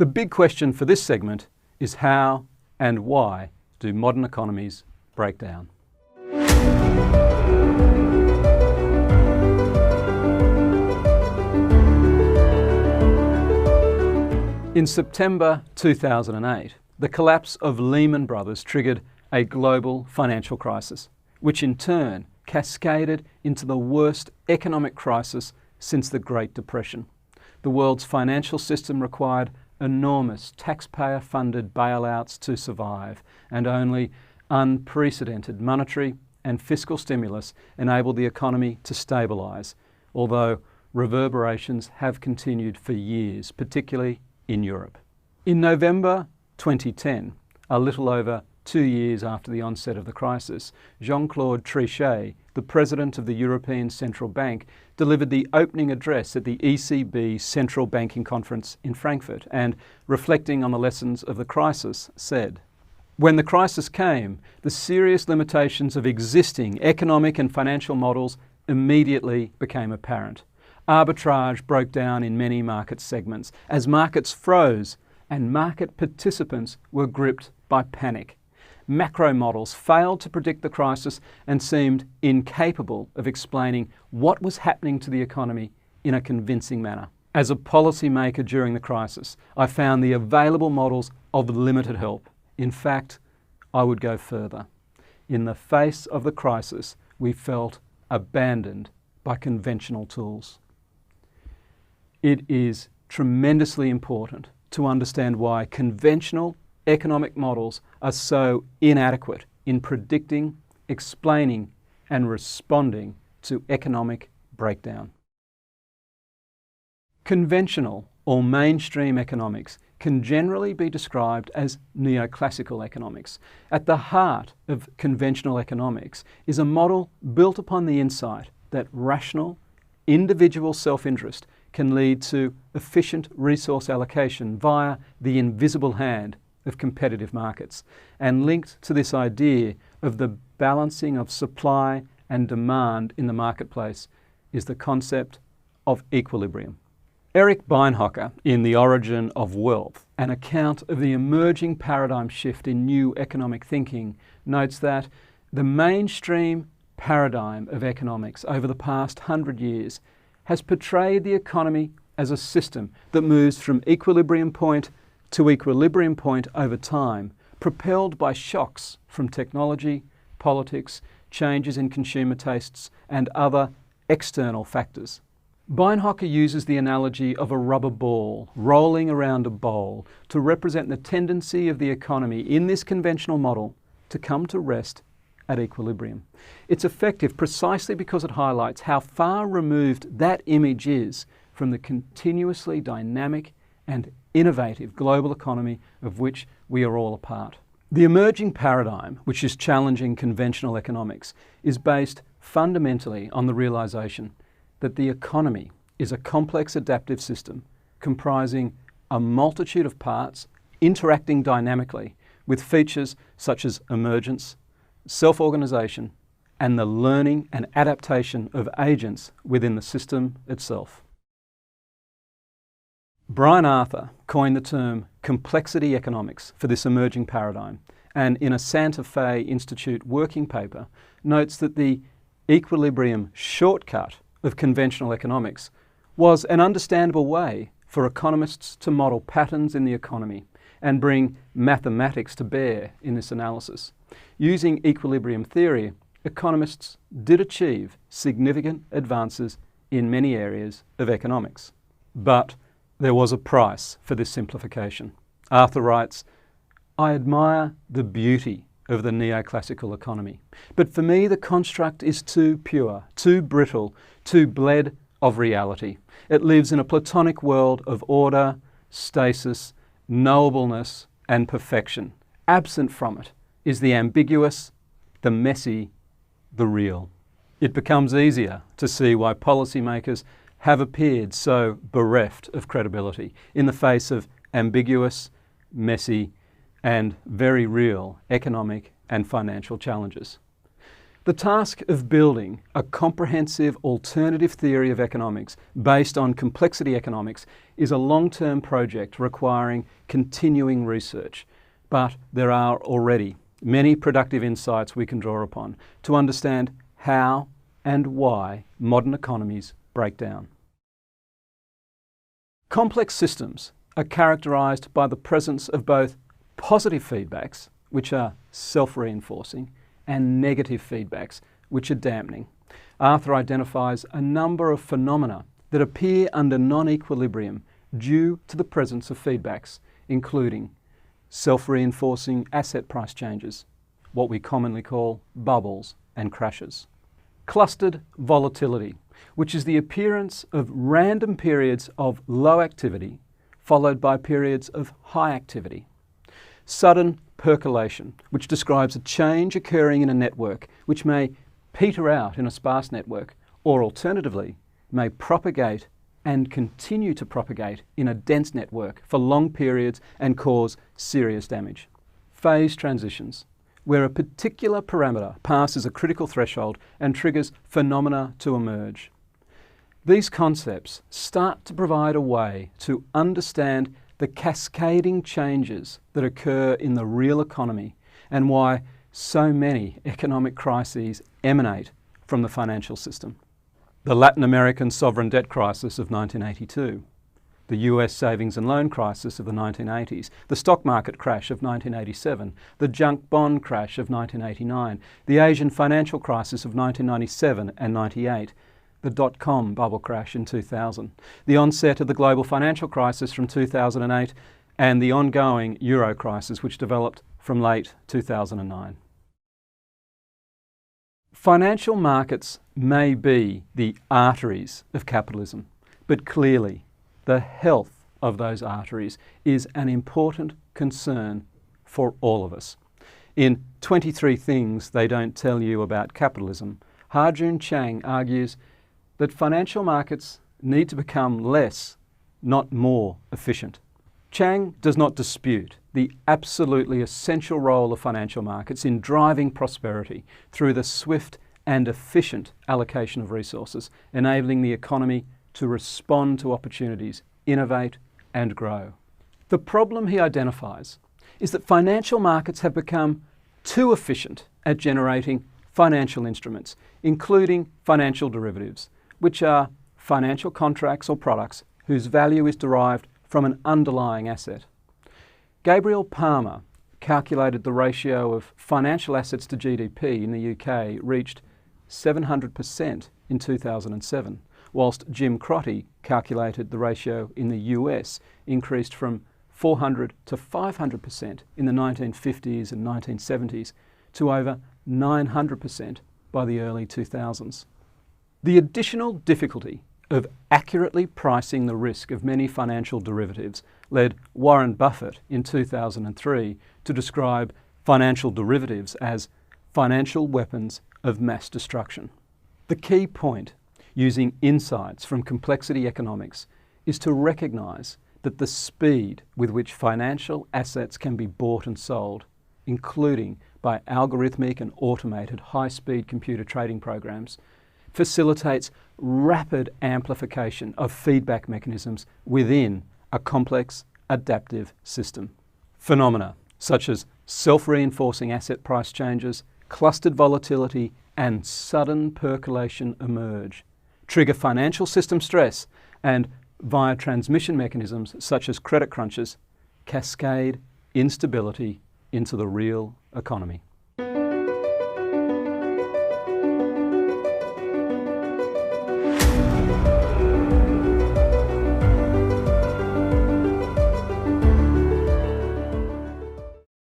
The big question for this segment is how and why do modern economies break down? In September 2008, the collapse of Lehman Brothers triggered a global financial crisis, which in turn cascaded into the worst economic crisis since the Great Depression. The world's financial system required enormous taxpayer-funded bailouts to survive, and only unprecedented monetary and fiscal stimulus enabled the economy to stabilise, although reverberations have continued for years, particularly in Europe. In November 2010, a little over 2 years after the onset of the crisis, Jean-Claude Trichet, the President of the European Central Bank, delivered the opening address at the ECB Central Banking Conference in Frankfurt and, reflecting on the lessons of the crisis, said, "When the crisis came, the serious limitations of existing economic and financial models immediately became apparent. Arbitrage broke down in many market segments as markets froze and market participants were gripped by panic. Macro models failed to predict the crisis and seemed incapable of explaining what was happening to the economy in a convincing manner. As a policymaker during the crisis, I found the available models of limited help. In fact, I would go further. In the face of the crisis, we felt abandoned by conventional tools." It is tremendously important to understand why conventional economic models are so inadequate in predicting, explaining, and responding to economic breakdown. Conventional or mainstream economics can generally be described as neoclassical economics. At the heart of conventional economics is a model built upon the insight that rational, individual self-interest can lead to efficient resource allocation via the invisible hand of competitive markets, and linked to this idea of the balancing of supply and demand in the marketplace is the concept of equilibrium. Eric Beinhocker, in The Origin of Wealth, an account of the emerging paradigm shift in new economic thinking, notes that the mainstream paradigm of economics over the past 100 years has portrayed the economy as a system that moves from equilibrium point to equilibrium point over time, propelled by shocks from technology, politics, changes in consumer tastes, and other external factors. Beinhocker uses the analogy of a rubber ball rolling around a bowl to represent the tendency of the economy in this conventional model to come to rest at equilibrium. It's effective precisely because it highlights how far removed that image is from the continuously dynamic and innovative global economy of which we are all a part. The emerging paradigm, which is challenging conventional economics, is based fundamentally on the realization that the economy is a complex adaptive system comprising a multitude of parts interacting dynamically with features such as emergence, self-organization, and the learning and adaptation of agents within the system itself. Brian Arthur coined the term complexity economics for this emerging paradigm, and in a Santa Fe Institute working paper notes that the equilibrium shortcut of conventional economics was an understandable way for economists to model patterns in the economy and bring mathematics to bear in this analysis. Using equilibrium theory, economists did achieve significant advances in many areas of economics. But there was a price for this simplification. Arthur writes, "I admire the beauty of the neoclassical economy, but for me the construct is too pure, too brittle, too bled of reality. It lives in a platonic world of order, stasis, knowableness, and perfection. Absent from it is the ambiguous, the messy, the real." It becomes easier to see why policymakers have appeared so bereft of credibility in the face of ambiguous, messy, and very real economic and financial challenges. The task of building a comprehensive alternative theory of economics based on complexity economics is a long-term project requiring continuing research, but there are already many productive insights we can draw upon to understand how and why modern economies break down. Complex systems are characterised by the presence of both positive feedbacks, which are self-reinforcing, and negative feedbacks, which are dampening. Arthur identifies a number of phenomena that appear under non-equilibrium due to the presence of feedbacks, including self-reinforcing asset price changes, what we commonly call bubbles and crashes. Clustered volatility, which is the appearance of random periods of low activity followed by periods of high activity. Sudden percolation, which describes a change occurring in a network which may peter out in a sparse network, or alternatively may propagate and continue to propagate in a dense network for long periods and cause serious damage. Phase transitions, where a particular parameter passes a critical threshold and triggers phenomena to emerge. These concepts start to provide a way to understand the cascading changes that occur in the real economy and why so many economic crises emanate from the financial system. The Latin American sovereign debt crisis of 1982, the US savings and loan crisis of the 1980s, the stock market crash of 1987, the junk bond crash of 1989, the Asian financial crisis of 1997 and 98, the dot-com bubble crash in 2000, the onset of the global financial crisis from 2008, and the ongoing euro crisis which developed from late 2009. Financial markets may be the arteries of capitalism, but clearly the health of those arteries is an important concern for all of us. In 23 Things They Don't Tell You About Capitalism, Ha-Joon Chang argues that financial markets need to become less, not more, efficient. Chang does not dispute the absolutely essential role of financial markets in driving prosperity through the swift and efficient allocation of resources, enabling the economy to respond to opportunities, innovate and grow. The problem he identifies is that financial markets have become too efficient at generating financial instruments, including financial derivatives, which are financial contracts or products whose value is derived from an underlying asset. Gabriel Palmer calculated the ratio of financial assets to GDP in the UK reached 700% in 2007, whilst Jim Crotty calculated the ratio in the US increased from 400 to 500% in the 1950s and 1970s to over 900% by the early 2000s. The additional difficulty of accurately pricing the risk of many financial derivatives led Warren Buffett in 2003 to describe financial derivatives as financial weapons of mass destruction. The key point, using insights from complexity economics, is to recognise that the speed with which financial assets can be bought and sold, including by algorithmic and automated high-speed computer trading programs, facilitates rapid amplification of feedback mechanisms within a complex, adaptive system. Phenomena such as self-reinforcing asset price changes, clustered volatility, and sudden percolation emerge, trigger financial system stress, and via transmission mechanisms such as credit crunches, cascade instability into the real economy.